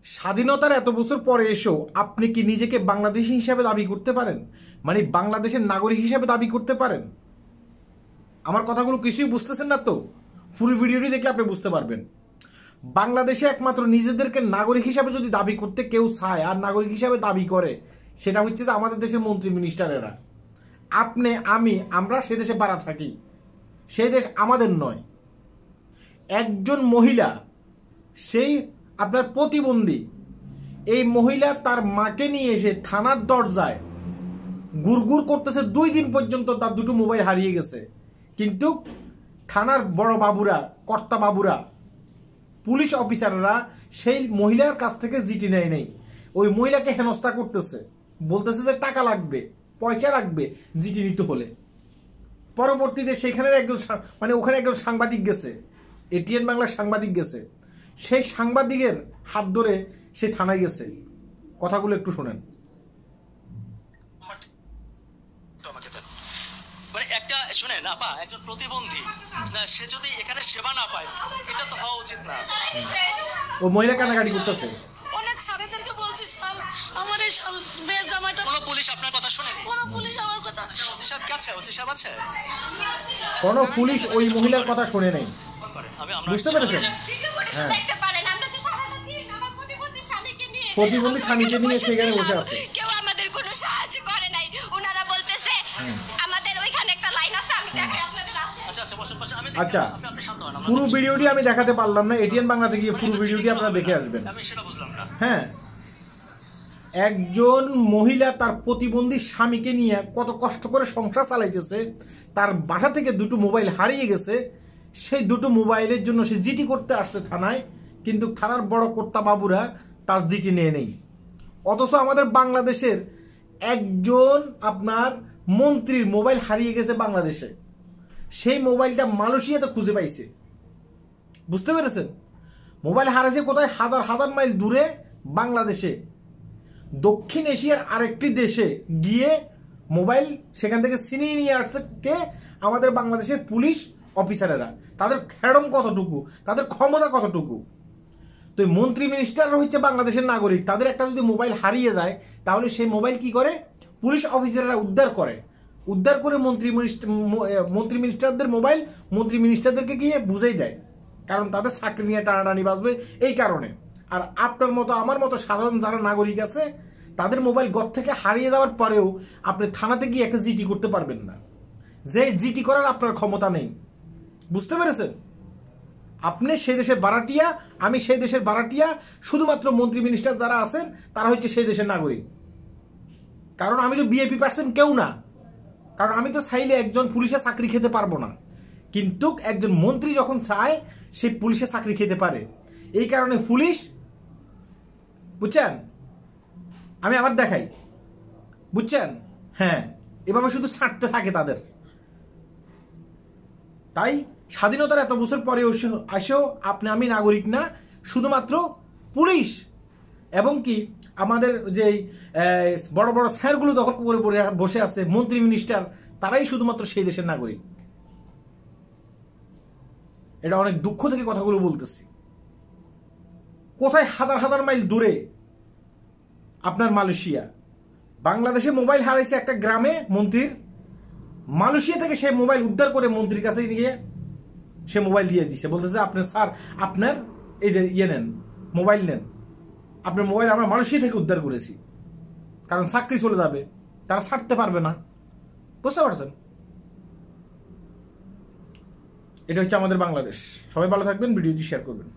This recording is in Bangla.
স্বাধীনতার এত বছর পরে এসেও আপনি কি নিজেকে বাংলাদেশী হিসাবে দাবি করতে পারেন? মানে বাংলাদেশের নাগরিক হিসাবে দাবি করতে পারেন? আমার কথাগুলো কিছুই বুঝতেছেন না তো? ফুল ভিডিওটি দেখলে আপনি বুঝতে পারবেন। বাংলাদেশে একমাত্র নিজেদেরকে নাগরিক হিসাবে যদি দাবি করতে কেউ চায় আর নাগরিক হিসাবে দাবি করে, সেটা হচ্ছে যে আমাদের দেশের মন্ত্রী মিনিস্টারেরা। আপনি আমরা সে দেশে বাড়া থাকি, সেই দেশ আমাদের নয়। একজন মহিলা, সেই আপনার প্রতিবন্ধী, এই মহিলা তার মাকে নিয়ে এসে থানার দরজায় গুড়গুড় করতেছে। 2 দিন পর্যন্ত তার দুটো মোবাইল হারিয়ে গেছে, কিন্তু থানার বড় বাবুরা, কর্তা বাবুরা, পুলিশ অফিসাররা সেই মহিলার কাছ থেকে জিটি নেয় নেই। ওই মহিলাকে হেনস্থা করতেছে, বলতেছে যে টাকা লাগবে, পয়সা লাগবে জিটি নিতে হলে। পরবর্তীতে সেখানের একজন ওখানে একজন সাংবাদিক গেছে, এটিএন বাংলার সাংবাদিক গেছে, সেই সাংবাদিকের হাত ধরে সে থানায় গেছে। কথাগুলো একটু শোনেন। মানে একটা শুনেন আপা, একজন প্রতিবন্ধী সে যদি এখানে সেবা না পায়, এটা তো হওয়া উচিত না। ও মহিলা কান্নাকাটি করতেছে। অনেক স্যারেদেরকে বলছি স্যার, আমার এই মেয়ে জামাইটা। কোনো পুলিশ আপনার কথা শুনেনি? কোনো পুলিশ আমার কথা। ওসি সাহেব কাছে, ওসি সাহেব আছে? কোনো পুলিশ ওই মহিলার কথা শুনে নেই। বুঝতে পেরেছেন? হ্যাঁ, প্রতিবন্ধী স্বামীকে নিয়ে সেখানে বসে আছে। কেউ আমাদের কোনো সাহায্য করে নাই। ওনারা বলতেছে আমাদের ওইখানে একটা লাইন আছে, আমি দেখাই আপনাদের। আচ্ছা, পুরো ভিডিওটি আমি দেখাতে পারলাম না, এটিএন বাংলাতে গিয়ে পুরো ভিডিওটি আপনারা দেখে আসবেন। আমি সেটা বুঝলাম না। হ্যাঁ, একজন মহিলা তার প্রতিবন্ধী স্বামীকে নিয়ে কত কষ্ট করে সংসার চালাইতেছে, তার বাসা থেকে দুটো মোবাইল হারিয়ে গেছে, সেই দুটো মোবাইলের জন্য সে জিটি করতে আসছে থানায়, কিন্তু থানার বড় কর্তা বাবুরা তার জিটি নিয়ে নেই। অথচ আমাদের বাংলাদেশের একজন আপনার মন্ত্রীর মোবাইল হারিয়ে গেছে বাংলাদেশে, সেই মোবাইলটা মালয়েশিয়াতে খুঁজে পাইছে। বুঝতে পেরেছেন? মোবাইল হারিয়েছে কোথায়? হাজার হাজার মাইল দূরে বাংলাদেশে, দক্ষিণ এশিয়ার আরেকটি দেশে গিয়ে মোবাইল সেখান থেকে ছিনিয়ে নিয়ে আসছে কে? আমাদের বাংলাদেশের পুলিশ অফিসারেরা। তাদের খেড়ম কতটুকু, তাদের ক্ষমতা কতটুকু। তো মন্ত্রী মিনিস্টাররা হচ্ছে বাংলাদেশের নাগরিক, তাদের একটা যদি মোবাইল হারিয়ে যায়, তাহলে সেই মোবাইল কি করে? পুলিশ অফিসাররা উদ্ধার করে মন্ত্রী মিনিস্টারদের মোবাইল মন্ত্রী মিনিস্টারদেরকে গিয়ে বুঝাই দেয়, কারণ তাদের চাকরি নিয়ে টানাটানি বাঁচবে এই কারণে। আর আপনার মতো আমার মতো সাধারণ যারা নাগরিক আছে, তাদের মোবাইল গত থেকে হারিয়ে যাওয়ার পরেও আপনি থানাতে গিয়ে একটা জিটি করতে পারবেন না, যে জিটি করার আপনার ক্ষমতা নেই। বুঝতে পেরেছেন? আপনি সেই দেশের বারাটিয়া, আমি সেই দেশের বারাটিয়া, শুধুমাত্র মন্ত্রী মিনিস্টার যারা আছেন তারা হচ্ছে সেই দেশের নাগরিক। কারণ আমি তো বিএপি পার্সন কেউ না, কারণ আমি তো চাইলে একজন পুলিশের চাকরি খেতে পারবো না, কিন্তু একজন মন্ত্রী যখন চায় সে পুলিশের চাকরি খেতে পারে। এই কারণে পুলিশ, বুঝছেন, আমি আবার দেখাই, বুঝছেন? হ্যাঁ, এভাবে শুধু ছাড়তে থাকে তাদের। তাই স্বাধীনতার এত বছর পরে আসেও আমি নাগরিক না, শুধুমাত্র পুলিশ এবং কি আমাদের যে বড় বড় স্যারগুলো দখল করে বসে আছে, মন্ত্রী মিনিস্টার, তারাই শুধুমাত্র সেই দেশের নাগরিক। এটা অনেক দুঃখ থেকে কথাগুলো বলতেছি। কোথায়? হাজার হাজার মাইল দূরে আপনার মালয়েশিয়া। বাংলাদেশে মোবাইল হারাইছে একটা গ্রামে মন্ত্রীর, মালয়েশিয়া থেকে সে মোবাইল উদ্ধার করে মন্ত্রীর কাছে নিয়ে সে মোবাইল দিয়ে দিছে, বলতেছে আপনার স্যার, আপনার এই যে নেন, মোবাইল নেন, আপনার মোবাইল আমরা মালয়েশিয়া থেকে উদ্ধার করেছি। কারণ চাকরি চলে যাবে, তারা ছাড়তে পারবে না। বুঝতে পারছেন? এটা হচ্ছে আমাদের বাংলাদেশ। সবাই ভালো থাকবেন, ভিডিওটি শেয়ার করবেন।